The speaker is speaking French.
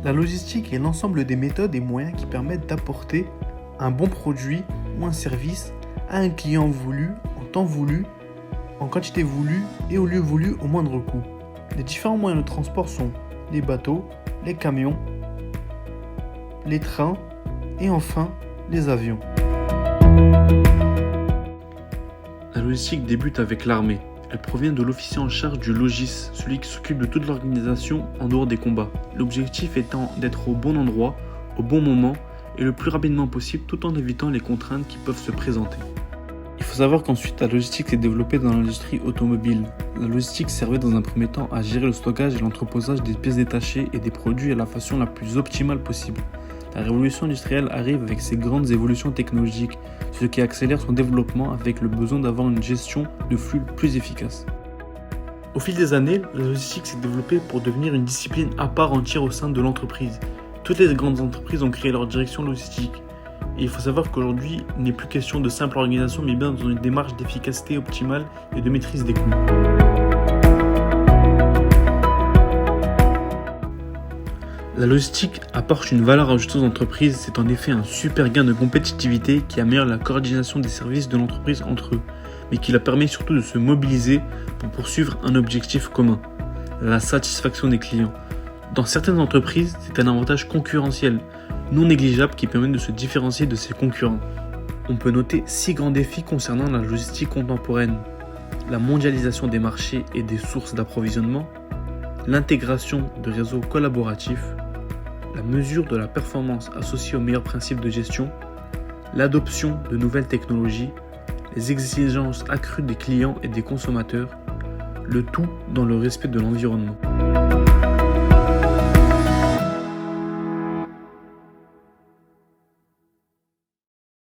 La logistique est l'ensemble des méthodes et moyens qui permettent d'apporter un bon produit ou un service à un client voulu, en temps voulu, en quantité voulue et au lieu voulu au moindre coût. Les différents moyens de transport sont les bateaux, les camions, les trains et enfin les avions. La logistique débute avec l'armée. Elle provient de l'officier en charge du logis, celui qui s'occupe de toute l'organisation en dehors des combats. L'objectif étant d'être au bon endroit, au bon moment et le plus rapidement possible tout en évitant les contraintes qui peuvent se présenter. Il faut savoir qu'ensuite la logistique s'est développée dans l'industrie automobile. La logistique servait dans un premier temps à gérer le stockage et l'entreposage des pièces détachées et des produits à la façon la plus optimale possible. La révolution industrielle arrive avec ses grandes évolutions technologiques, ce qui accélère son développement avec le besoin d'avoir une gestion de flux plus efficace. Au fil des années, la logistique s'est développée pour devenir une discipline à part entière au sein de l'entreprise. Toutes les grandes entreprises ont créé leur direction logistique. Et il faut savoir qu'aujourd'hui, il n'est plus question de simple organisation, mais bien dans une démarche d'efficacité optimale et de maîtrise des coûts. La logistique apporte une valeur ajoutée aux entreprises, c'est en effet un super gain de compétitivité qui améliore la coordination des services de l'entreprise entre eux, mais qui leur permet surtout de se mobiliser pour poursuivre un objectif commun, la satisfaction des clients. Dans certaines entreprises, c'est un avantage concurrentiel, non négligeable qui permet de se différencier de ses concurrents. On peut noter 6 grands défis concernant la logistique contemporaine. La mondialisation des marchés et des sources d'approvisionnement, l'intégration de réseaux collaboratifs, la mesure de la performance associée aux meilleurs principes de gestion, l'adoption de nouvelles technologies, les exigences accrues des clients et des consommateurs, le tout dans le respect de l'environnement.